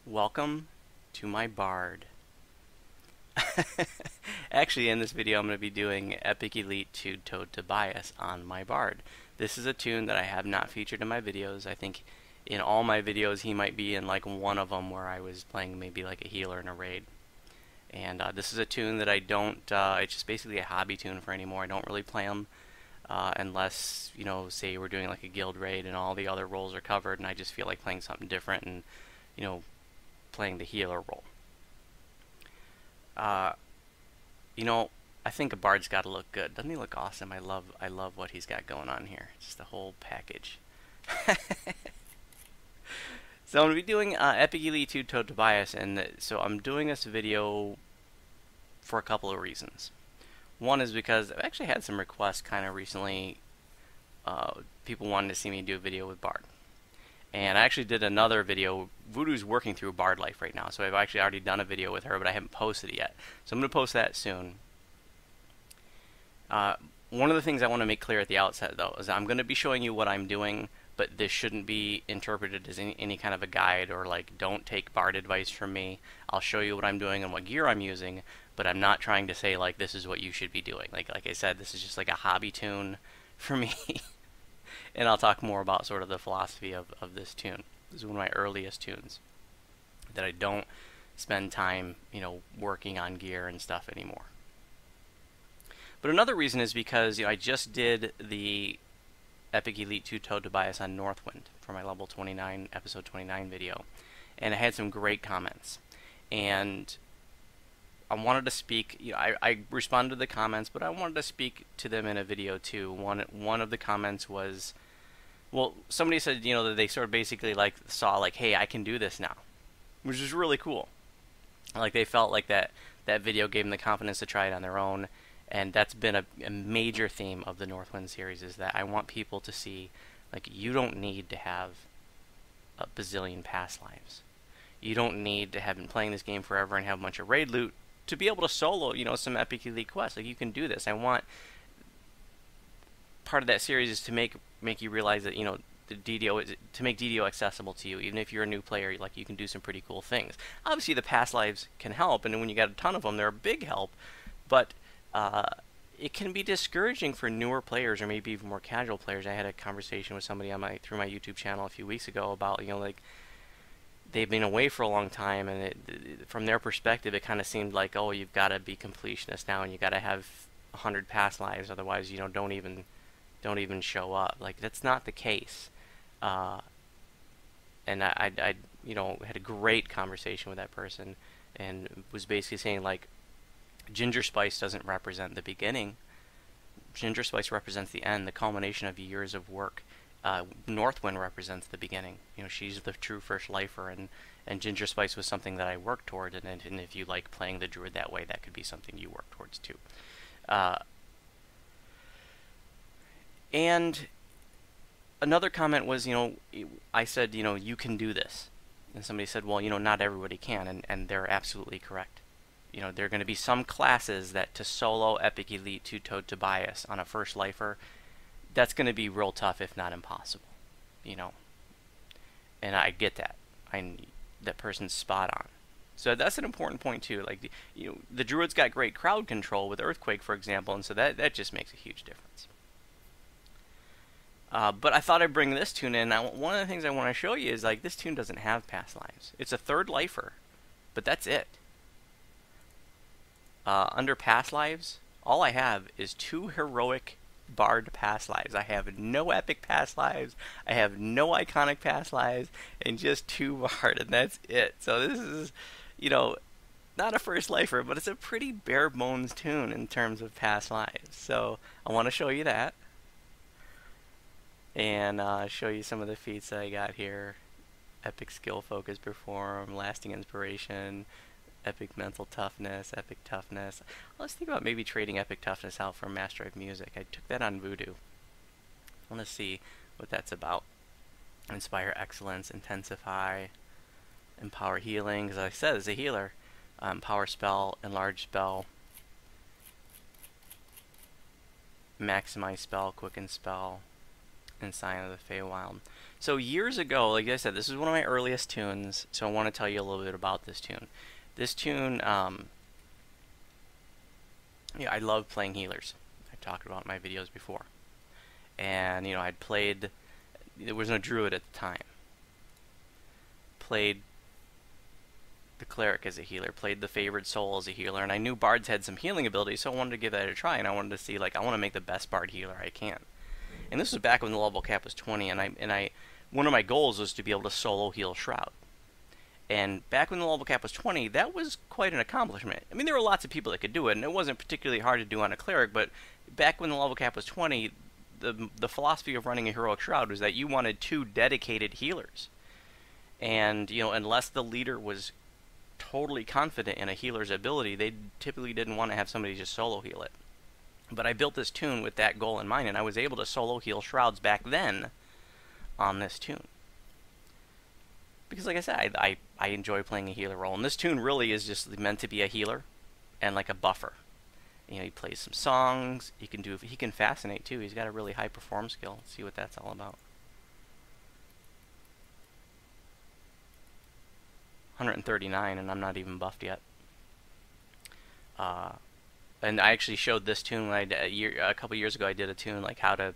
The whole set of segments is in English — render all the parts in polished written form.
Welcome to my bard. Actually, in this video I'm going to be doing Epic Elite 2 Tobias on my bard. This is a tune that I have not featured in my videos. I think in all my videos he might be in like one of them where I was playing maybe like a healer in a raid. And this is a tune that I don't, it's just basically a hobby tune for anymore. I don't really play them unless, you know, say we're doing like a guild raid and all the other roles are covered and I just feel like playing something different and, you know, playing the healer role. You know, I think a bard's got to look good. Doesn't he look awesome? I love what he's got going on here. Just the whole package. So I'm going to be doing Epic Elite 2 Tobias, and so I'm doing this video for a couple of reasons. One is because I've actually had some requests kind of recently. People wanted to see me do a video with Bard. And I actually did another video. Voodoo's working through Bard Life right now, so I've actually already done a video with her, but I haven't posted it yet. So I'm going to post that soon. One of the things I want to make clear at the outset, though, is I'm going to be showing you what I'm doing, but this shouldn't be interpreted as any kind of a guide or like, don't take Bard advice from me. I'll show you what I'm doing and what gear I'm using, but I'm not trying to say, like, this is what you should be doing. Like I said, this is just like a hobby tune for me. And I'll talk more about sort of the philosophy of this tune. This is one of my earliest tunes that I don't spend time, you know, working on gear and stuff anymore. But another reason is because, you know, I just did the Epic Elite 2 Tobias on Northwynd for my level 29, episode 29 video. And I had some great comments. And I wanted to speak, you know, I responded to the comments, but I wanted to speak to them in a video too. One of the comments was, well, somebody said, you know, that they sort of basically like saw like, hey, I can do this now, which is really cool. Like they felt like that video gave them the confidence to try it on their own, and that's been a major theme of the Northwynd series, is that I want people to see, like, you don't need to have a bazillion past lives. You don't need to have been playing this game forever and have a bunch of raid loot to be able to solo, you know, some Epic Elite quests. Like, you can do this. I want part of that series is to make you realize that, you know, the DDO is to make DDO accessible to you. Even if you're a new player, like, you can do some pretty cool things. Obviously, the past lives can help, and when you got a ton of them, they're a big help. But it can be discouraging for newer players or maybe even more casual players. I had a conversation with somebody on through my YouTube channel a few weeks ago about, you know, like, they've been away for a long time, and from their perspective, it kind of seemed like, oh, you've got to be completionist now, and you got to have 100 past lives, otherwise, you know, don't even show up. Like, that's not the case. And I you know, had a great conversation with that person, and was basically saying, like, Ginger Spice doesn't represent the beginning. Ginger Spice represents the end, the culmination of years of work. Northwynd represents the beginning. You know, she's the true first lifer, and Ginger Spice was something that I worked toward, and if you like playing the druid that way, that could be something you work towards too. And another comment was, you know, I said, you know, you can do this. And somebody said, well, you know, not everybody can, and they're absolutely correct. You know, there are going to be some classes that to solo Epic Elite 2 Tobias on a first lifer, that's going to be real tough, if not impossible, you know. And I get that. That person's spot on. So that's an important point too. Like, you know, the druid's got great crowd control with Earthquake, for example, and so that just makes a huge difference. But I thought I'd bring this tune in. Now, one of the things I want to show you is, like, this tune doesn't have past lives. It's a third lifer, but that's it. Under past lives, all I have is 2 heroic bard past lives. I have no epic past lives, I have no iconic past lives, and just 2 bard, and that's it. So this is, you know, not a first lifer, but it's a pretty bare bones tune in terms of past lives. So I want to show you that, and show you some of the feats that I got here. Epic skill focus perform, lasting inspiration, epic mental toughness, epic toughness. Let's think about maybe trading epic toughness out for Master of Music. I took that on Voodoo. I want to see what that's about. Inspire excellence, intensify, empower healing. As I said, as a healer, power spell, enlarge spell, maximize spell, quicken spell, and Sign of the Feywild. So years ago, like I said, this is one of my earliest tunes, so I want to tell you a little bit about this tune. This tune, yeah, I love playing healers. I've talked about in my videos before. And, you know, I'd played, there was no druid at the time. Played the cleric as a healer, played the favored soul as a healer, and I knew bards had some healing ability, so I wanted to give that a try, and I wanted to see, like, I want to make the best bard healer I can. And this was back when the level cap was 20, and one of my goals was to be able to solo heal Shroud. And back when the level cap was 20, that was quite an accomplishment. I mean, there were lots of people that could do it, and it wasn't particularly hard to do on a cleric, but back when the level cap was 20, the philosophy of running a heroic Shroud was that you wanted 2 dedicated healers. And, you know, unless the leader was totally confident in a healer's ability, they typically didn't want to have somebody just solo heal it. But I built this tune with that goal in mind, and I was able to solo heal Shrouds back then on this tune. Because, like I said, I enjoy playing a healer role, and this tune really is just meant to be a healer and like a buffer. You know, he plays some songs. He can fascinate too. He's got a really high perform skill. Let's see what that's all about. 139, and I'm not even buffed yet. And I actually showed this tune when a couple years ago. I did a tune like how to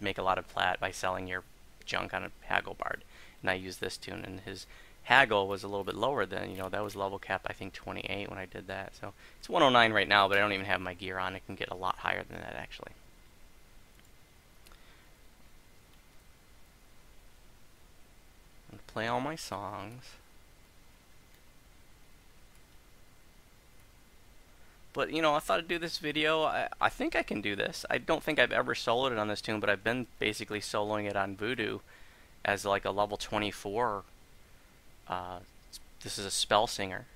make a lot of plat by selling your junk on a haggle bard, and I used this tune. And his haggle was a little bit lower than, you know, that was level cap I think 28 when I did that. So it's 109 right now, but I don't even have my gear on. It can get a lot higher than that actually. I'm gonna play all my songs. But, you know, I thought I'd do this video. I think I can do this. I don't think I've ever soloed it on this tune, but I've been basically soloing it on Voodoo as like a level 24. This is a Spellsinger.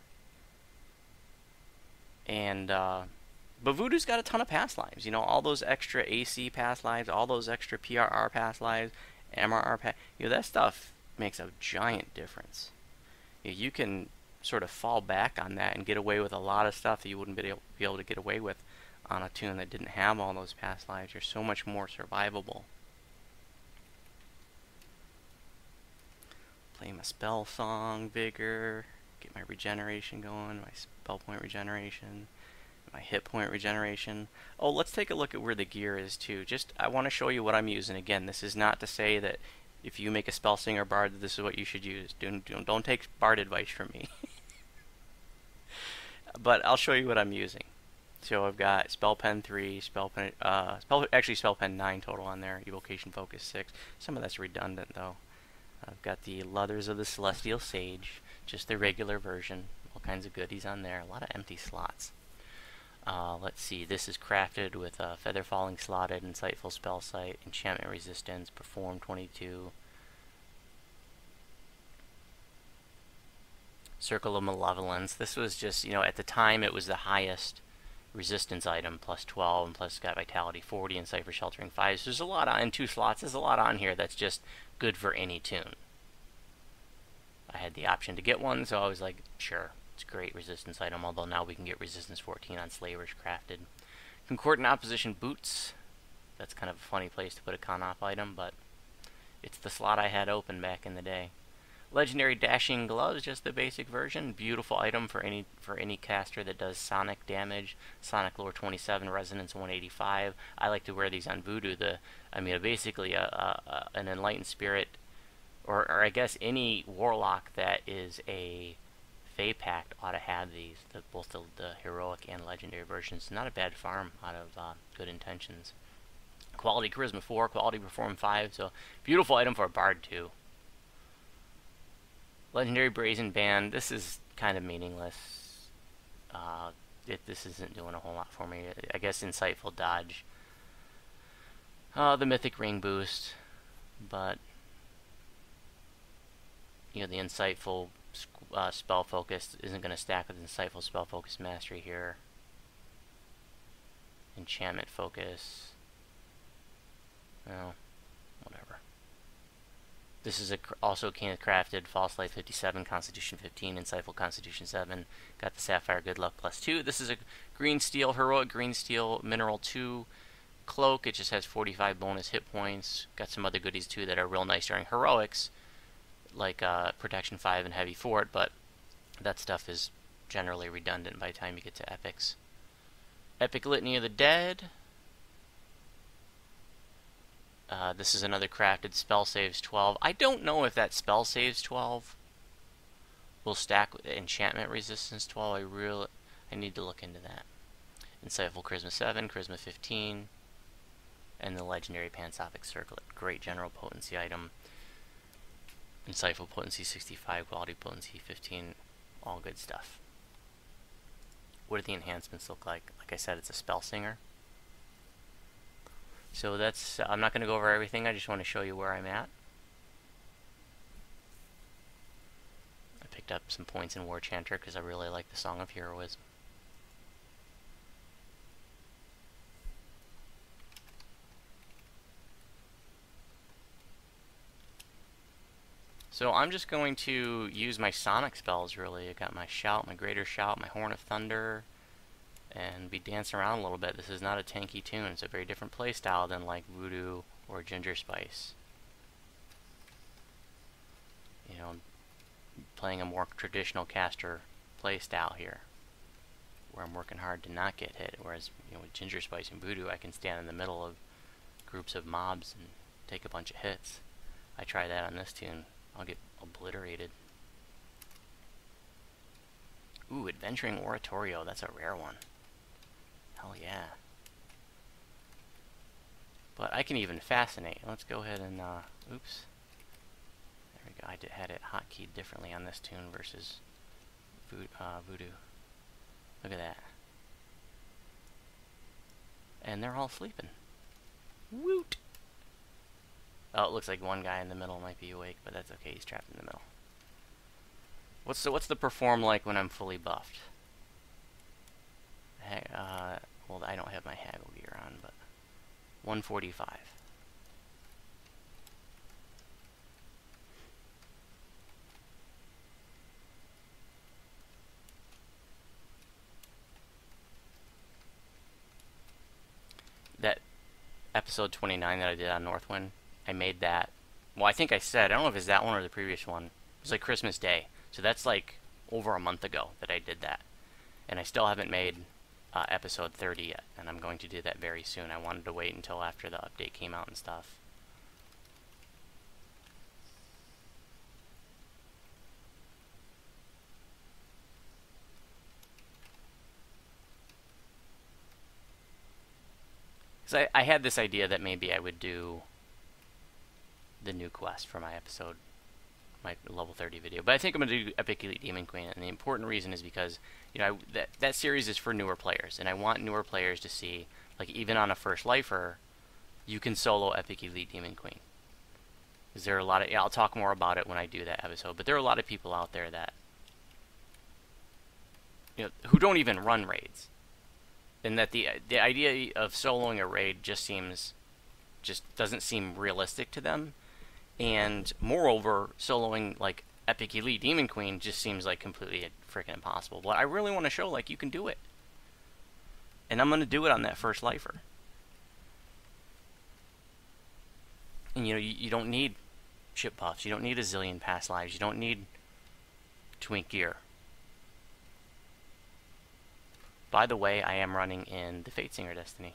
And, but Voodoo's got a ton of pass lives. You know, all those extra AC pass lives, all those extra PRR pass lives, MRR pass, you know, that stuff makes a giant difference. You can sort of fall back on that and get away with a lot of stuff that you wouldn't be able to get away with on a tune that didn't have all those past lives. You're so much more survivable. Play my spell song, Vigor, get my regeneration going, my spell point regeneration, my hit point regeneration. Oh, let's take a look at where the gear is too. Just, I want to show you what I'm using. Again, this is not to say that if you make a Spellsinger bard, this is what you should use. Don't take bard advice from me. But I'll show you what I'm using. So I've got Spell Pen 3, Spell Pen 9 total on there, Evocation Focus 6. Some of that's redundant though. I've got the Leathers of the Celestial Sage, just the regular version. All kinds of goodies on there. A lot of empty slots. Let's see, this is crafted with Feather Falling slotted, Insightful Spell Sight, Enchantment Resistance, Perform 22, Circle of Malevolence. This was just, you know, at the time it was the highest resistance item, plus 12, and plus got Vitality 40 and Cypher Sheltering 5. So there's a lot on, in 2 slots, there's a lot on here that's just good for any tune. I had the option to get one, so I was like, sure. It's a great resistance item, although now we can get resistance 14 on Slavers crafted. Concordant Opposition Boots. That's kind of a funny place to put a con op item, but it's the slot I had open back in the day. Legendary Dashing Gloves, just the basic version. Beautiful item for any caster that does sonic damage. Sonic Lore 27, Resonance 185. I like to wear these on Voodoo. Basically an Enlightened Spirit, or I guess any Warlock that is a Fey Pact ought to have these, both the heroic and legendary versions. Not a bad farm out of good intentions. Quality Charisma 4, Quality Perform 5, so beautiful item for a Bard too. Legendary Brazen Band, this is kind of meaningless. This isn't doing a whole lot for me. I guess Insightful Dodge. The Mythic Ring boost, but you know, the Insightful Spell Focus isn't going to stack with Insightful Spell Focus Mastery here. Enchantment Focus. Well, whatever. This is also crafted False Life 57, Constitution 15, Insightful Constitution 7. Got the Sapphire Good Luck +2. This is a Green Steel, Heroic Green Steel, Mineral 2, Cloak, it just has 45 bonus hit points. Got some other goodies too that are real nice during heroics, like Protection 5 and Heavy Fort, but that stuff is generally redundant by the time you get to epics. Epic Litany of the Dead. This is another crafted spell saves 12. I don't know if that spell saves 12 will stack with enchantment resistance 12. I need to look into that. Insightful Charisma 7, Charisma 15, and the legendary Pansophic Circlet. Great general potency item. Insightful potency 65, quality potency 15, all good stuff. What do the enhancements look like? Like I said, it's a Spellsinger. So that's, I'm not going to go over everything, I just want to show you where I'm at. I picked up some points in War Chanter because I really like the Song of Heroism. So I'm just going to use my Sonic spells, really. I got my Shout, my Greater Shout, my Horn of Thunder, and be dancing around a little bit. This is not a tanky tune. It's a very different play style than like Voodoo or Ginger Spice. You know, playing a more traditional caster play style here, where I'm working hard to not get hit. Whereas, you know, with Ginger Spice and Voodoo, I can stand in the middle of groups of mobs and take a bunch of hits. I try that on this tune, I'll get obliterated. Ooh, Adventuring Oratorio, that's a rare one. Hell yeah. But I can even Fascinate. Let's go ahead and, oops. There we go, I had it hotkeyed differently on this tune versus Voodoo. Look at that. And they're all sleeping. Woot! Oh, it looks like one guy in the middle might be awake, but that's okay, he's trapped in the middle. What's the perform like when I'm fully buffed? Well, I don't have my haggle gear on, but 145. That episode 29 that I did on Northwynd, I made that. Well, I think I said, I don't know if it's that one or the previous one. It was like Christmas Day. So that's like over a month ago that I did that. And I still haven't made episode 30 yet. And I'm going to do that very soon. I wanted to wait until after the update came out and stuff. Because I had this idea that maybe I would do the new quest for my episode, my level 30 video. But I think I'm going to do Epic Elite Demon Queen, and the important reason is because, you know, that series is for newer players, and I want newer players to see, like, even on a first lifer, you can solo Epic Elite Demon Queen. Because there are a lot of, yeah, I'll talk more about it when I do that episode, but there are a lot of people out there that, you know, who don't even run raids. And that the idea of soloing a raid just doesn't seem realistic to them. And moreover, soloing like Epic Elite Demon Queen just seems like completely freaking impossible. But I really want to show like you can do it. And I'm going to do it on that first lifer. And you know, you don't need chip buffs. You don't need a zillion past lives. You don't need twink gear. By the way, I am running in the Spellsinger Destiny.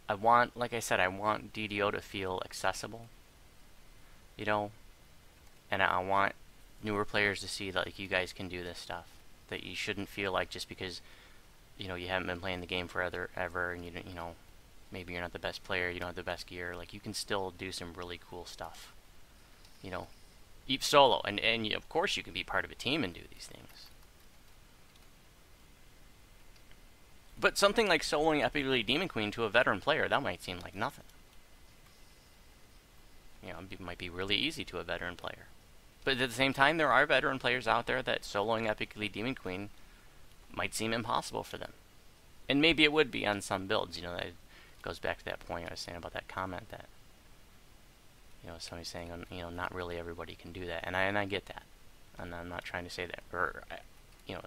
I want, like I said, I want DDO to feel accessible, you know, and I want newer players to see that like you guys can do this stuff. That you shouldn't feel like just because, you know, you haven't been playing the game forever, and you don't, you know, maybe you're not the best player, you don't have the best gear, like you can still do some really cool stuff, you know. Eat solo, and of course you can be part of a team and do these things. But something like soloing Epic Elite Demon Queen to a veteran player, that might seem like nothing. You know, it might be really easy to a veteran player. But at the same time, there are veteran players out there that soloing Epic Elite Demon Queen might seem impossible for them. And maybe it would be on some builds, you know, that goes back to that point I was saying about that comment that, you know, somebody's saying, you know, not really everybody can do that, and I get that, and I'm not trying to say that, or, you know,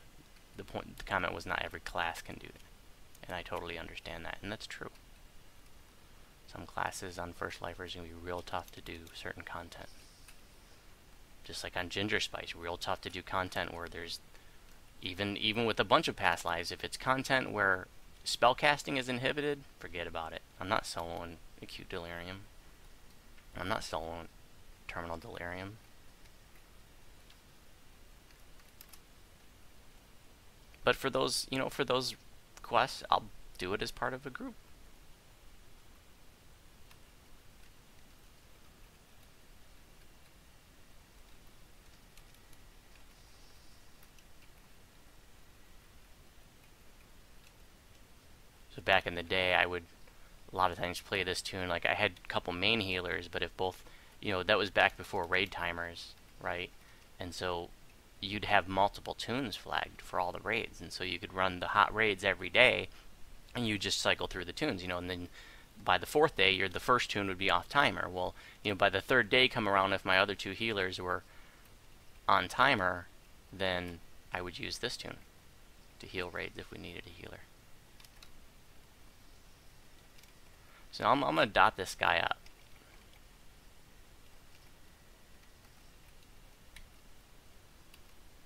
the comment was not every class can do that. And I totally understand that, and that's true. Some classes on First Lifers are going to be real tough to do certain content. Just like on Ginger Spice, real tough to do content where there's, even with a bunch of past lives, if it's content where spellcasting is inhibited, forget about it. I'm not soloing Acute Delirium. I'm not soloing Terminal Delirium. But for those, for those quests, I'll do it as part of a group. So back in the day, I would a lot of times play this tune. Like I had a couple main healers, but if both, that was back before raid timers, right? And so you'd have multiple tunes flagged for all the raids, and so you could run the hot raids every day, and you just cycle through the tunes, and then by the fourth day, the first tune would be off timer. Well, by the third day come around, if my other two healers were on timer, then I would use this tune to heal raids if we needed a healer. So I'm going to dot this guy up.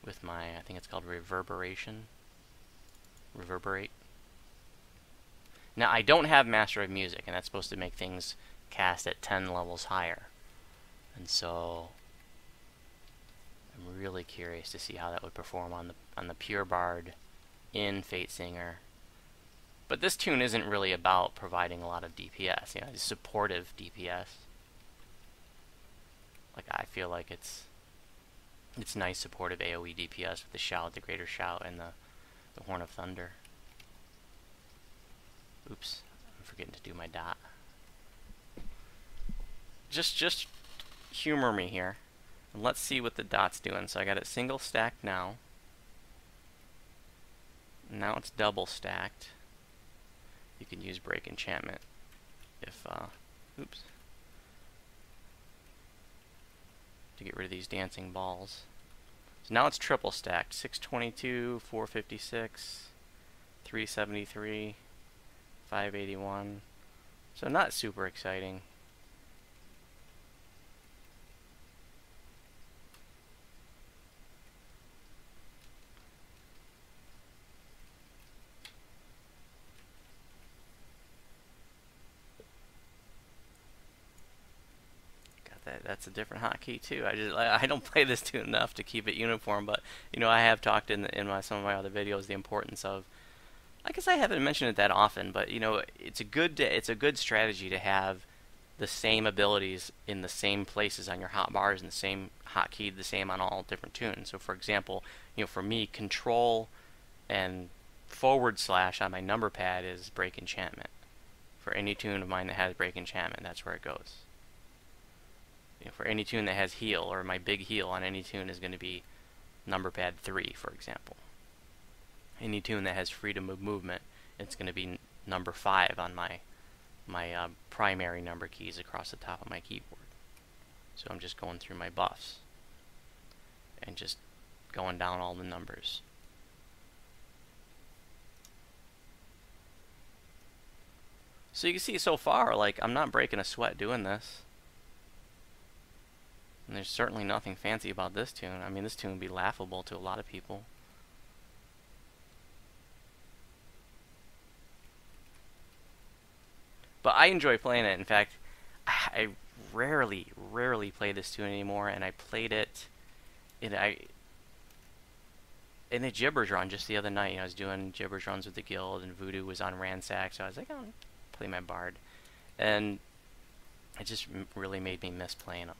With my, I think it's called reverberation. Reverberate. Now, I don't have Master of Music, and that's supposed to make things cast at 10 levels higher. And so I'm really curious to see how that would perform on the Pure Bard in Spellsinger. But this tune isn't really about providing a lot of DPS, it's supportive DPS. Like, I feel like it's nice supportive AoE DPS with the Shout, the Greater Shout, and the Horn of Thunder. Oops, I'm forgetting to do my dot. Just humor me here, and let's see what the dot's doing. So I got it single stacked now. Now it's double stacked. You can use Break Enchantment if, oops, to get rid of these dancing balls. So now it's triple stacked. 622, 456, 373, 581. So not super exciting. That's a different hotkey too. I don't play this tune enough to keep it uniform, but I have talked in some of my other videos the importance of. I guess I haven't mentioned it that often, but it's a good strategy to have the same abilities in the same places on your hotbars and the same hotkey the same on all different tunes. So for example, for me, Control and / on my number pad is Break Enchantment. For any tune of mine that has Break Enchantment, that's where it goes. For any tune that has heal, or my big heal on any tune is going to be number pad 3, for example. Any tune that has freedom of movement, it's going to be number 5 on my primary number keys across the top of my keyboard. So I'm just going through my buffs and just going down all the numbers. So you can see so far, like, I'm not breaking a sweat doing this. And there's certainly nothing fancy about this tune. I mean, this tune would be laughable to a lot of people. But I enjoy playing it. In fact, I rarely play this tune anymore, and I played it in a Gibbers run just the other night. I was doing Gibbers runs with the guild, and Voodoo was on Ransack, so I was like, I'll play my Bard. And it just really made me miss playing them.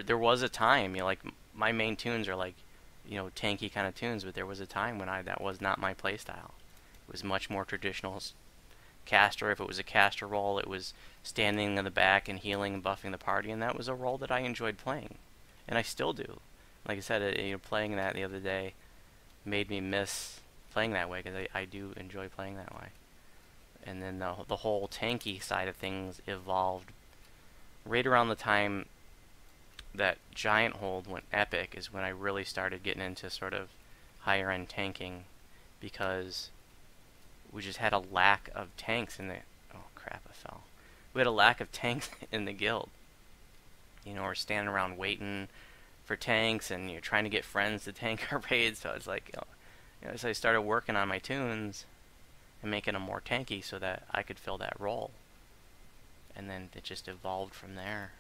There was a time, like, my main tunes are like, tanky kind of tunes, but there was a time when that was not my playstyle. It was much more traditional caster. If it was a caster role, it was standing in the back and healing and buffing the party, and that was a role that I enjoyed playing, and I still do. Like I said, playing that the other day made me miss playing that way, because I do enjoy playing that way. And then the whole tanky side of things evolved right around the time that Giant Hold went epic, is when I really started getting into sort of higher end tanking because we just had a lack of tanks in the... Oh crap, I fell. We had a lack of tanks in the guild. You know, we're standing around waiting for tanks, and you're trying to get friends to tank our raids. So it's like, you know, so I started working on my tunes and making them more tanky so that I could fill that role. And then it just evolved from there.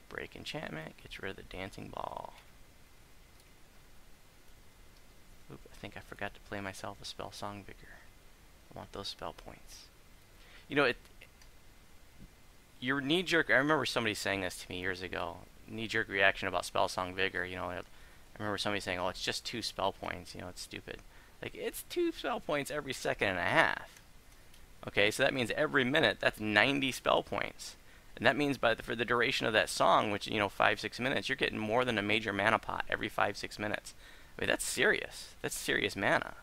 Break enchantment, gets rid of the dancing ball. Oop, I think I forgot to play myself a spell song vigor. I want those spell points. You know, your knee-jerk... I remember somebody saying this to me years ago. Knee-jerk reaction about spell song vigor. You know, I remember somebody saying, "Oh, it's just 2 spell points. You know, it's stupid." Like, it's 2 spell points every second and a half. Okay, so that means every minute, that's 90 spell points. And that means for the duration of that song, which, you know, 5-6 minutes, you're getting more than a major mana pot every 5-6 minutes. I mean, that's serious. That's serious mana.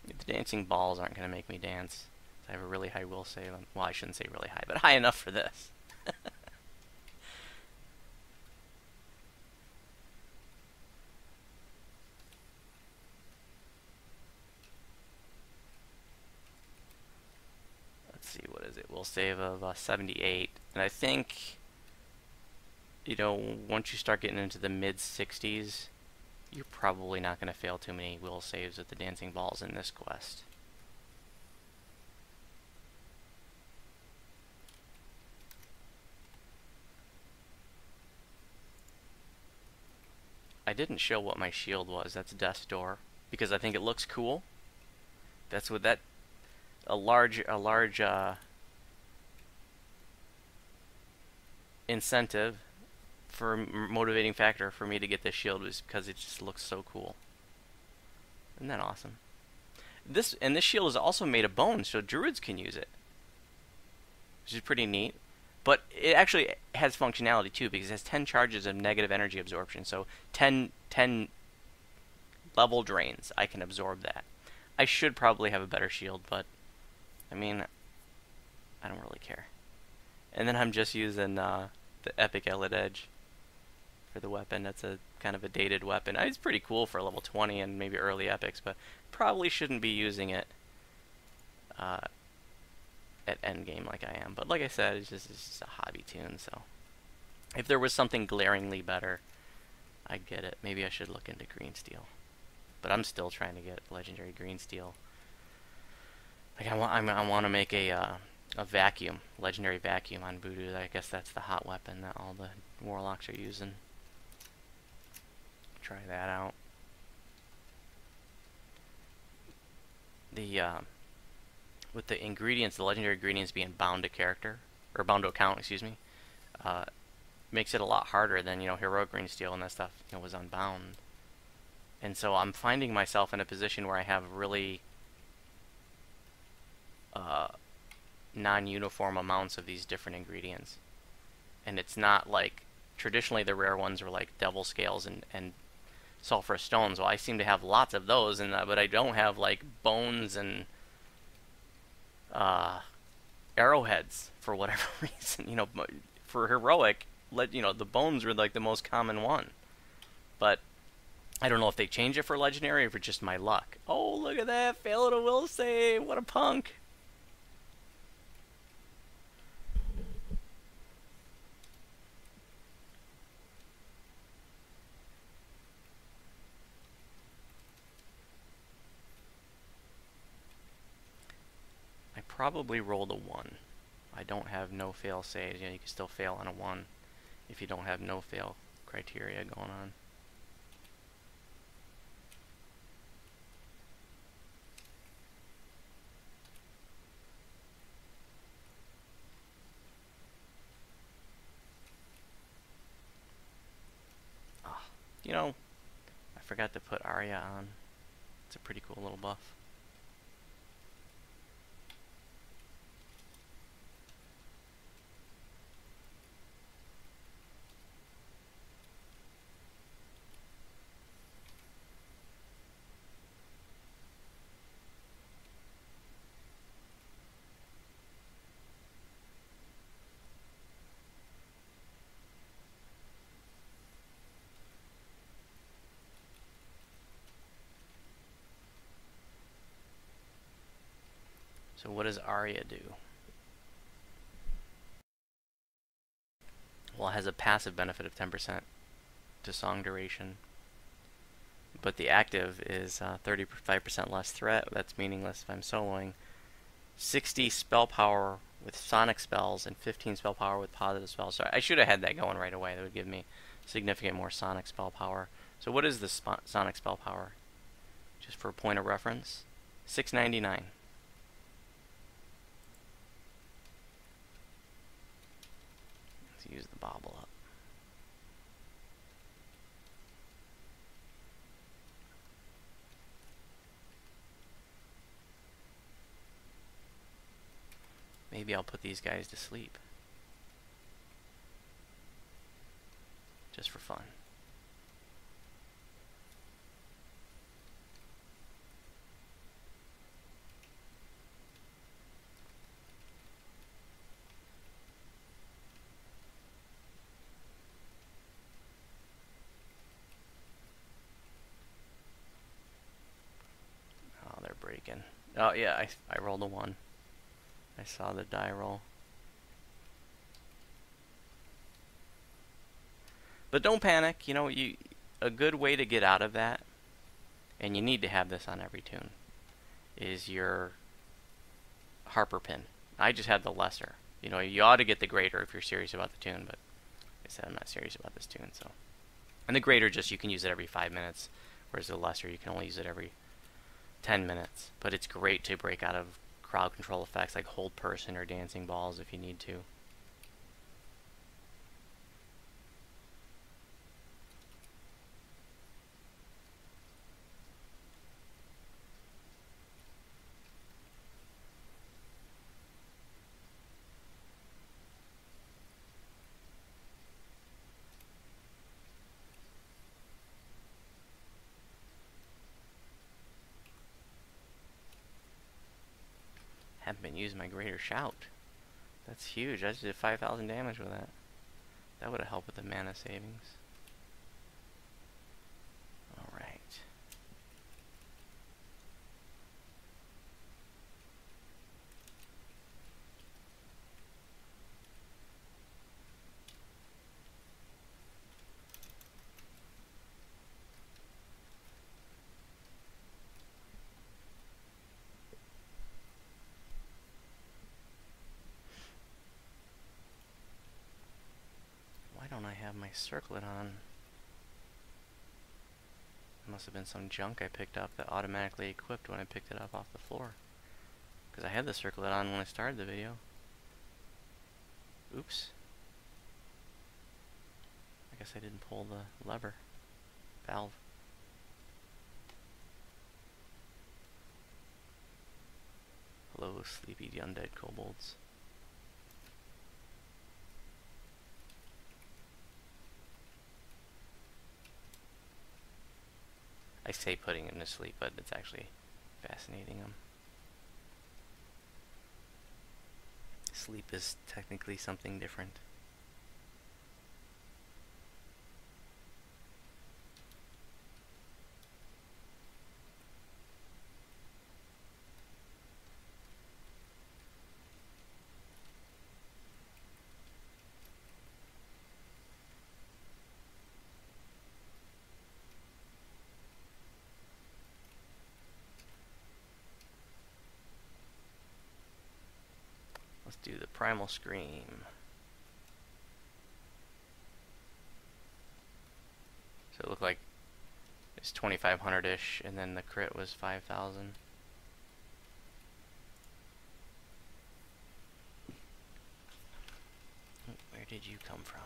The dancing balls aren't going to make me dance. I have a really high will save. Well, I shouldn't say really high, but high enough for this. Let's see, what is it? Will save of 78. And I think, you know, once you start getting into the mid-60s, you're probably not going to fail too many will saves with the dancing balls in this quest. I didn't show what my shield was. That's Death's Door, because I think it looks cool. That's what that a large incentive for motivating factor for me to get this shield was because it just looks so cool. Isn't that awesome? This shield is also made of bone, so druids can use it, which is pretty neat. But it actually has functionality too, because it has 10 charges of negative energy absorption. So 10 level drains, I can absorb that. I should probably have a better shield, but I mean, I don't really care. And then I'm just using the Epic Elite Edge for the weapon. That's a kind of a dated weapon. It's pretty cool for level 20 and maybe early epics, but probably shouldn't be using it at endgame like I am. But like I said, it's just a hobby tune, so if there was something glaringly better, I'd get it. Maybe I should look into green steel. But I'm still trying to get legendary green steel. Like I want to make a vacuum, legendary vacuum on Voodoo. I guess that's the hot weapon that all the warlocks are using. Try that out. With the ingredients, the legendary ingredients being bound to character, or bound to account, excuse me, makes it a lot harder than, you know, heroic green steel and that stuff, you know, was unbound. And so I'm finding myself in a position where I have really non-uniform amounts of these different ingredients. And it's not like, traditionally the rare ones were like devil scales and sulfurous stones. Well, I seem to have lots of those, but I don't have like bones and arrowheads for whatever reason. You know, for heroic, you know, the bones were like the most common one. But I don't know if they change it for legendary or for just my luck. Oh, look at that! Failed a will save! What a punk! I probably rolled a 1. I don't have no fail saves. You know, you can still fail on a 1 if you don't have no fail criteria going on. You know, I forgot to put Arya on. It's a pretty cool little buff. So what does Aria do? Well, it has a passive benefit of 10% to song duration. But the active is 35% less threat. That's meaningless if I'm soloing. 60 spell power with sonic spells and 15 spell power with positive spells. So I should have had that going right away. That would give me significant more sonic spell power. So what is the sonic spell power? Just for a point of reference, 699. Let's use the bobble up. Maybe I'll put these guys to sleep. Just for fun. Oh, they're breaking. Oh yeah, I rolled a 1. I saw the die roll. But don't panic, you know, a good way to get out of that, and you need to have this on every tune, is your Harper pin. I just had the lesser. You know, you ought to get the greater if you're serious about the tune, but like I said, I'm not serious about this tune, so. And the greater, just you can use it every 5 minutes, whereas the lesser, you can only use it every 10 minutes. But it's great to break out of crowd control effects like hold person or dancing balls if you need to. Haven't been using my greater shout. That's huge. I just did 5,000 damage with that. That would have helped with the mana savings. Alright. Why don't I have my circlet on? It must have been some junk I picked up that automatically equipped when I picked it up off the floor. Because I had the circlet on when I started the video. Oops. I guess I didn't pull the lever. Valve. Hello, sleepy undead kobolds. I say putting him to sleep, but it's actually fascinating him. Sleep is technically something different. Let's do the Primal Scream. So it looked like it's 2,500-ish, and then the crit was 5,000. Where did you come from?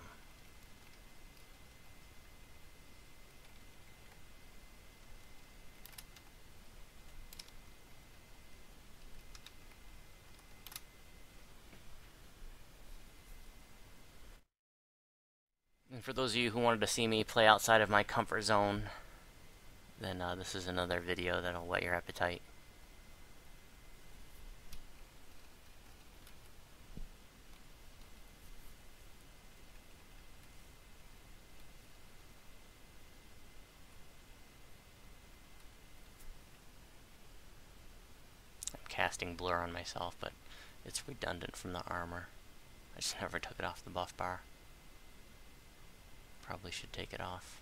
And for those of you who wanted to see me play outside of my comfort zone, then this is another video that'll whet your appetite. casting blur on myself, but it's redundant from the armor. I just never took it off the buff bar. Probably should take it off.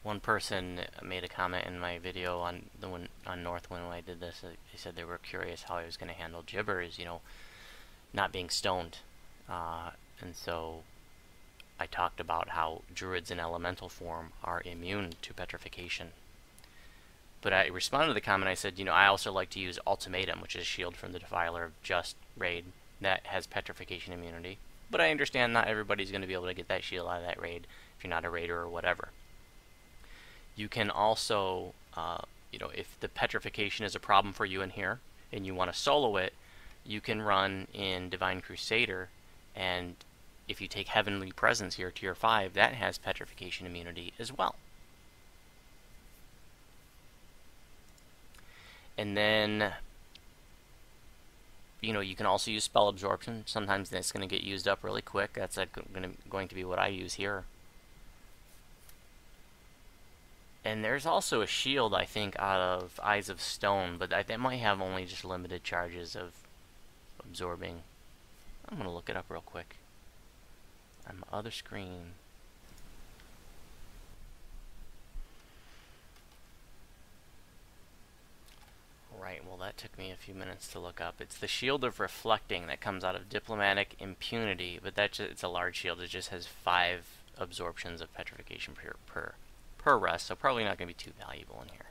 One person made a comment in my video on Northwynd when I did this. They said they were curious how I was going to handle gibbers, you know, not being stoned. And so I talked about how druids in elemental form are immune to petrification. But I responded to the comment, I said, you know, I also like to use Ultimatum, which is a shield from the Defiler of Just raid that has petrification immunity. But I understand not everybody's going to be able to get that shield out of that raid if you're not a raider or whatever. You can also, you know, if the petrification is a problem for you in here and you want to solo it, you can run in Divine Crusader, and if you take Heavenly Presence here, tier 5, that has petrification immunity as well. And then, you know, you can also use Spell Absorption. Sometimes that's going to get used up really quick. That's going to be what I use here. And there's also a shield, I think, out of Eyes of Stone, but that might have only just limited charges of absorbing. I'm going to look it up real quick on my other screen. Right, well that took me a few minutes to look up. It's the Shield of Reflecting that comes out of Diplomatic Impunity, but it's a large shield. It just has 5 absorptions of petrification per rest, so probably not going to be too valuable in here.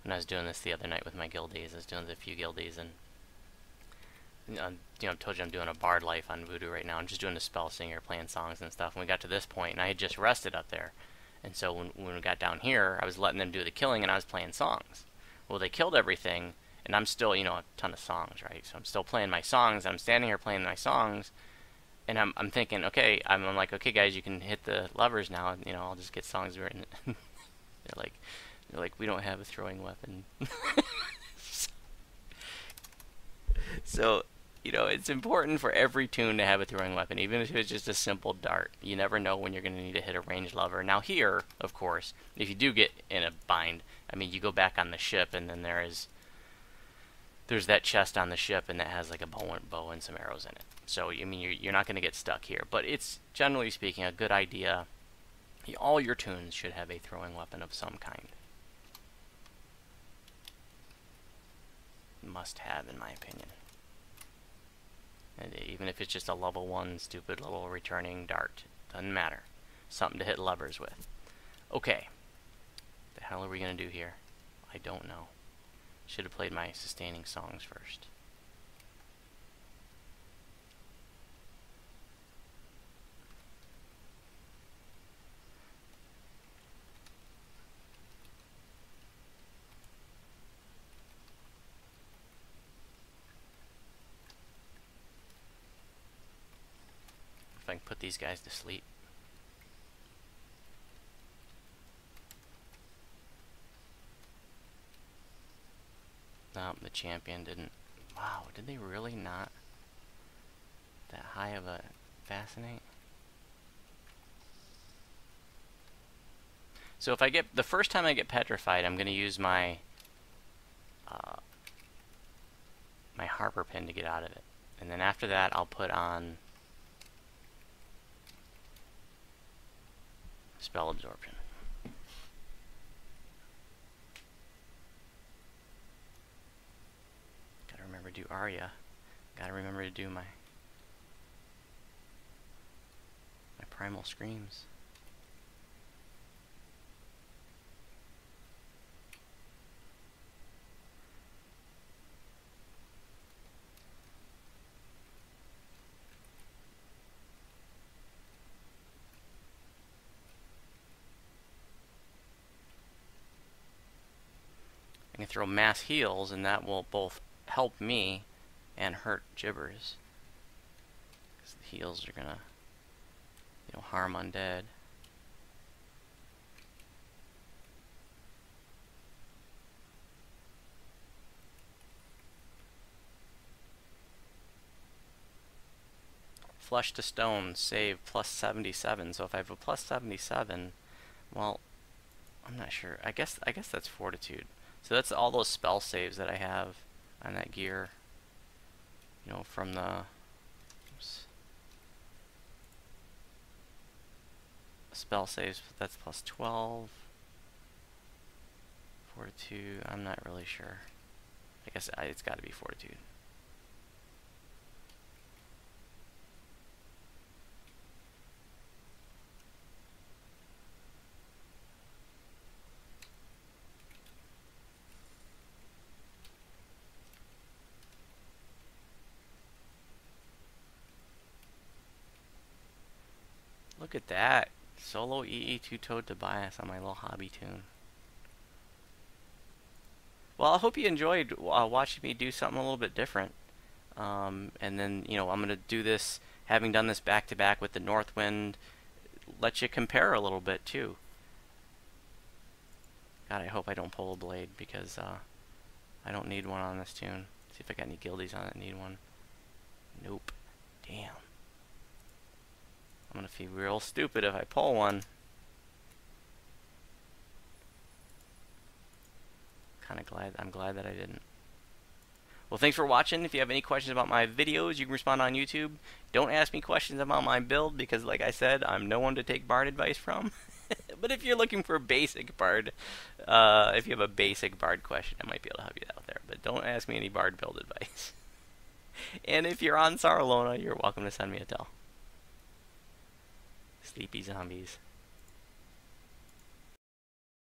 When I was doing this the other night with my guildies, I was doing a few guildies, and you know, I told you I'm doing a bard life on Voodoo right now. I'm just doing the Spellsinger, playing songs and stuff. And we got to this point, and I had just rested up there. And so when we got down here, I was letting them do the killing, and I was playing songs. Well, they killed everything, and I'm still, you know, a ton of songs, right? So I'm still playing my songs. I'm standing here playing my songs, and I'm thinking, okay, I'm like, okay, guys, you can hit the levers now. You know, I'll just get songs written. They're like, we don't have a throwing weapon. So, you know, it's important for every tune to have a throwing weapon, even if it's just a simple dart. You never know when you're going to need to hit a ranged lever. Now here, of course, if you do get in a bind, I mean, you go back on the ship, and then there's that chest on the ship, and that has like a bow and some arrows in it. So, I mean, you're not going to get stuck here. But it's, generally speaking, a good idea. All your tunes should have a throwing weapon of some kind. Must have, in my opinion. And even if it's just a level 1 stupid little returning dart, doesn't matter. Something to hit levers with. Okay, the hell are we gonna do here? I don't know. Should have played my sustaining songs first. I can put these guys to sleep. No, the champion didn't. Wow, did they really not? That high of a fascinate? So if I get, the first time I get petrified, I'm going to use my my Harper pin to get out of it. And then after that, I'll put on Spell Absorption. Gotta remember to do Arya. Gotta remember to do my Primal Screams. I can throw mass heals, and that will both help me and hurt gibbers. 'Cause the heals are gonna, you know, harm undead. Flesh to stone, save plus 77. So if I have a plus 77, well, I'm not sure. I guess that's fortitude. So that's all those spell saves that I have on that gear. You know, from the spell saves, that's plus 12. Fortitude, I'm not really sure. I guess it's got to be fortitude. Look at that. Solo EE two-toed Tobias on my little hobby tune. Well, I hope you enjoyed watching me do something a little bit different. And then, you know, I'm going to do this, having done this back to back with the Northwynd, let you compare a little bit too. God, I hope I don't pull a blade, because I don't need one on this tune. See if I got any guildies on it need one. Nope. Damn. I'm gonna feel real stupid if I pull one. I'm glad that I didn't. Well, thanks for watching. If you have any questions about my videos, you can respond on YouTube. Don't ask me questions about my build, because like I said, I'm no one to take bard advice from. But if you're looking for a basic bard, if you have a basic bard question, I might be able to help you out there. But don't ask me any bard build advice. And if you're on Sarlona, you're welcome to send me a tell. Sleepy zombies.